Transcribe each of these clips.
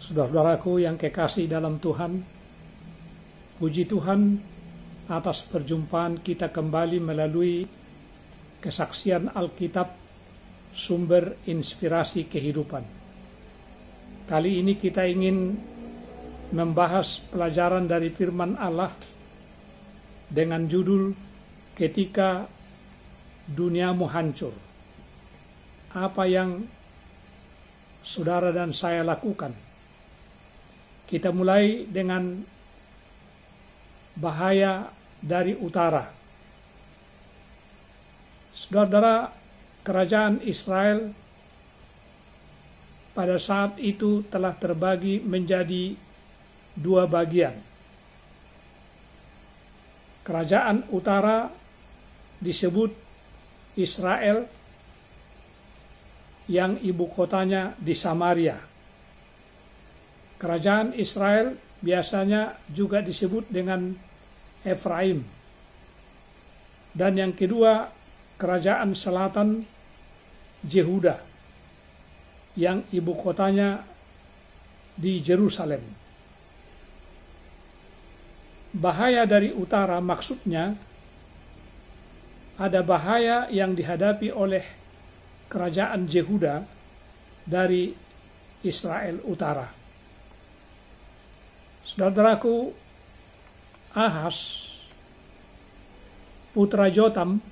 Saudara-saudaraku yang kekasih dalam Tuhan, puji Tuhan atas perjumpaan kita kembali melalui kesaksian Alkitab, sumber inspirasi kehidupan. Kali ini kita ingin membahas pelajaran dari firman Allah dengan judul Ketika Duniamu Hancur. Apa yang saudara dan saya lakukan? Kita mulai dengan bahaya dari utara. Saudara, kerajaan Israel pada saat itu telah terbagi menjadi dua bagian. Kerajaan utara disebut Israel yang ibu kotanya di Samaria. Kerajaan Israel biasanya juga disebut dengan Efraim. Dan yang kedua, kerajaan selatan Yehuda yang ibu kotanya di Yerusalem. Bahaya dari utara maksudnya ada bahaya yang dihadapi oleh kerajaan Yehuda dari Israel utara. Saudaraku, Ahaz, putra Jotam,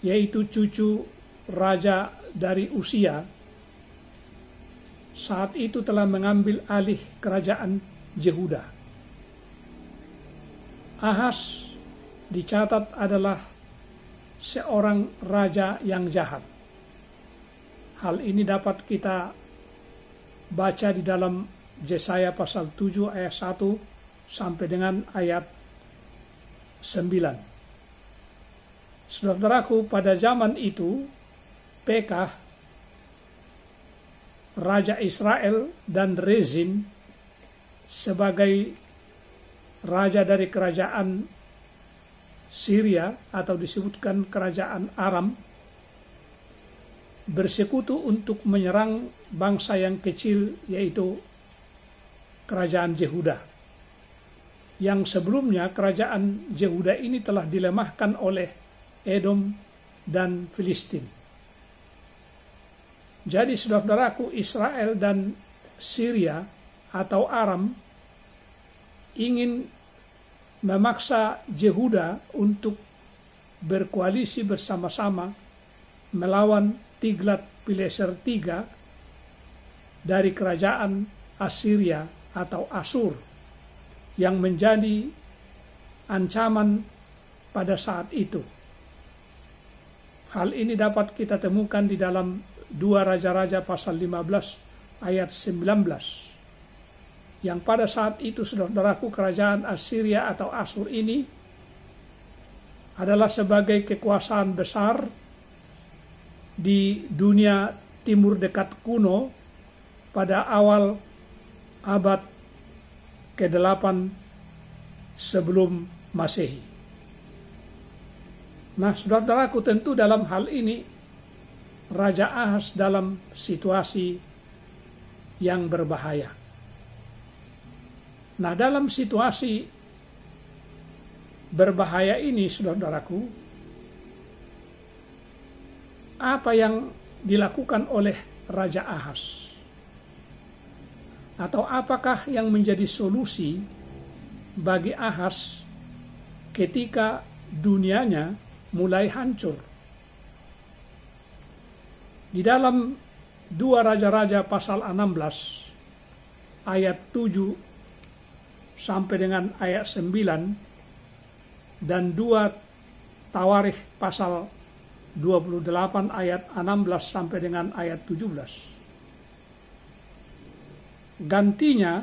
yaitu cucu raja dari Usia, saat itu telah mengambil alih kerajaan Yehuda. Ahaz dicatat adalah seorang raja yang jahat. Hal ini dapat kita baca di dalam Yesaya pasal 7 ayat 1 sampai dengan ayat 9. Saudaraku, pada zaman itu Pekah, raja Israel, dan Rezin sebagai raja dari kerajaan Syria atau disebutkan kerajaan Aram bersekutu untuk menyerang bangsa yang kecil, yaitu kerajaan Yehuda. Yang sebelumnya kerajaan Yehuda ini telah dilemahkan oleh Edom dan Filistin. Jadi saudaraku, Israel dan Syria atau Aram ingin memaksa Yehuda untuk berkoalisi bersama-sama melawan Tiglat-Pileser III dari kerajaan Assyria atau Asur yang menjadi ancaman pada saat itu. Hal ini dapat kita temukan di dalam 2 Raja-Raja pasal 15 ayat 19. Yang pada saat itu saudaraku, kerajaan Assyria atau Asur ini adalah sebagai kekuasaan besar di dunia timur dekat kuno pada awal abad ke-8 sebelum Masehi. Nah, saudaraku, tentu dalam hal ini Raja Ahaz dalam situasi yang berbahaya. Nah, dalam situasi berbahaya ini, saudaraku, apa yang dilakukan oleh Raja Ahaz? Atau apakah yang menjadi solusi bagi Ahaz ketika dunianya mulai hancur? Di dalam 2 Raja-Raja pasal 16 ayat 7 sampai dengan ayat 9 dan 2 Tawarikh pasal 28 ayat 16 sampai dengan ayat 17. Gantinya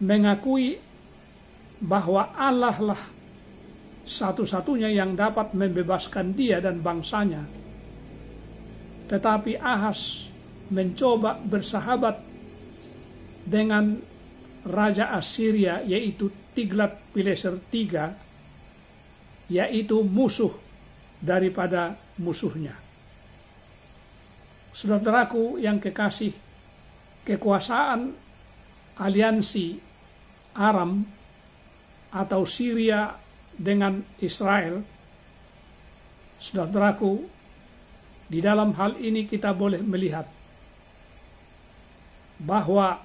mengakui bahwa Allah lah satu-satunya yang dapat membebaskan dia dan bangsanya. Tetapi Ahaz mencoba bersahabat dengan Raja Assyria, yaitu Tiglat-Pileser III, yaitu musuh daripada musuhnya. Saudaraku yang kekasih, kekuasaan aliansi Aram atau Syria dengan Israel, saudaraku, di dalam hal ini kita boleh melihat bahwa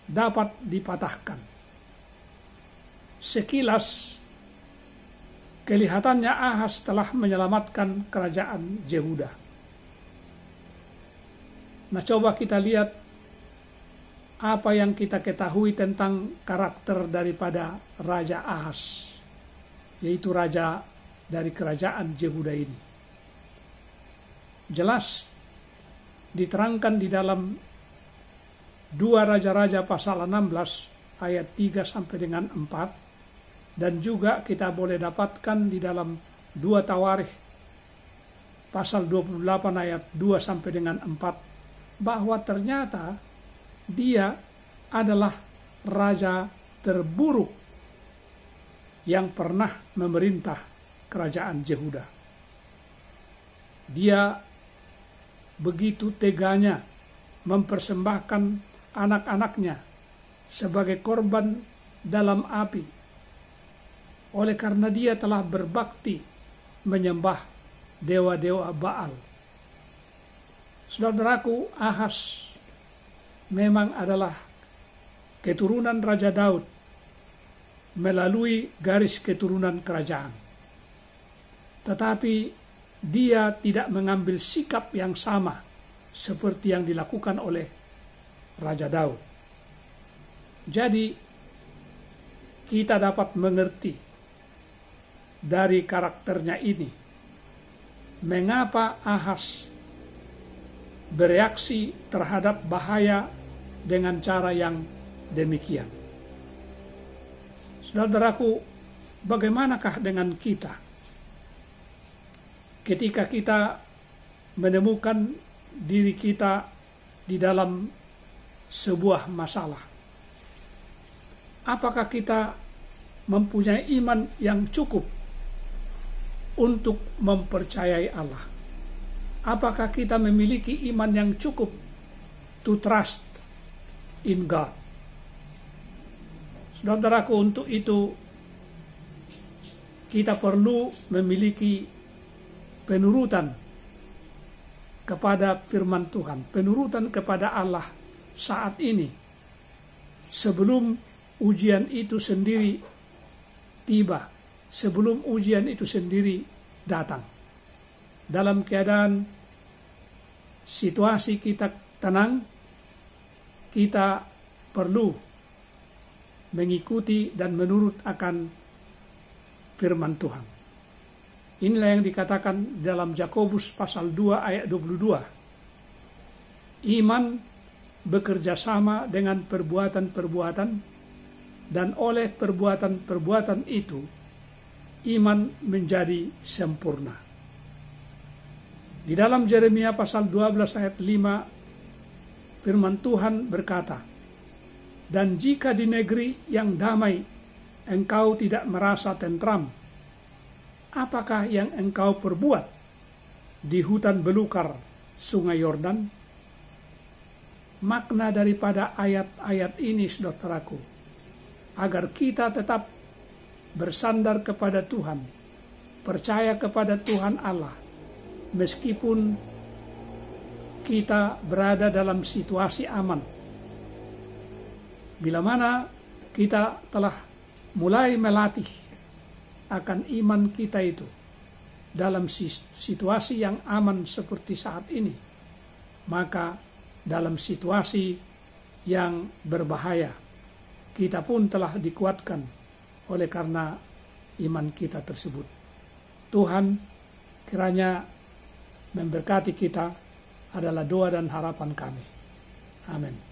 dapat dipatahkan. Sekilas kelihatannya Ahaz telah menyelamatkan kerajaan Yehuda. Nah, coba kita lihat apa yang kita ketahui tentang karakter daripada Raja Ahaz, yaitu raja dari kerajaan Yehuda ini. Jelas diterangkan di dalam 2 Raja-Raja pasal 16 ayat 3 sampai dengan 4, dan juga kita boleh dapatkan di dalam 2 Tawarikh pasal 28 ayat 2 sampai dengan 4, bahwa ternyata dia adalah raja terburuk yang pernah memerintah kerajaan Yehuda. Dia begitu teganya mempersembahkan anak-anaknya sebagai korban dalam api, oleh karena dia telah berbakti menyembah dewa-dewa Baal. Saudaraku, Ahaz memang adalah keturunan Raja Daud melalui garis keturunan kerajaan. Tetapi dia tidak mengambil sikap yang sama seperti yang dilakukan oleh Raja Daud. Jadi kita dapat mengerti dari karakternya ini mengapa Ahaz bereaksi terhadap bahaya dengan cara yang demikian. Saudaraku, bagaimanakah dengan kita ketika kita menemukan diri kita di dalam sebuah masalah? Apakah kita mempunyai iman yang cukup untuk mempercayai Allah? Apakah kita memiliki iman yang cukup to trust in God? Saudaraku, untuk itu kita perlu memiliki penurutan kepada firman Tuhan, penurutan kepada Allah saat ini, sebelum ujian itu sendiri tiba, sebelum ujian itu sendiri datang. Dalam keadaan situasi kita tenang, kita perlu mengikuti dan menurut akan firman Tuhan. Inilah yang dikatakan dalam Yakobus pasal 2 ayat 22. Iman bekerja sama dengan perbuatan-perbuatan, dan oleh perbuatan-perbuatan itu iman menjadi sempurna. Di dalam Yeremia pasal 12 ayat 5, firman Tuhan berkata, "Dan jika di negeri yang damai engkau tidak merasa tentram, apakah yang engkau perbuat di hutan belukar sungai Yordan?" Makna daripada ayat-ayat ini, saudaraku, agar kita tetap bersandar kepada Tuhan, percaya kepada Tuhan Allah, meskipun kita berada dalam situasi aman. Bila mana kita telah mulai melatih akan iman kita itu dalam situasi yang aman seperti saat ini, maka dalam situasi yang berbahaya kita pun telah dikuatkan oleh karena iman kita tersebut. Tuhan kiranya memberkati kita, adalah doa dan harapan kami. Amin.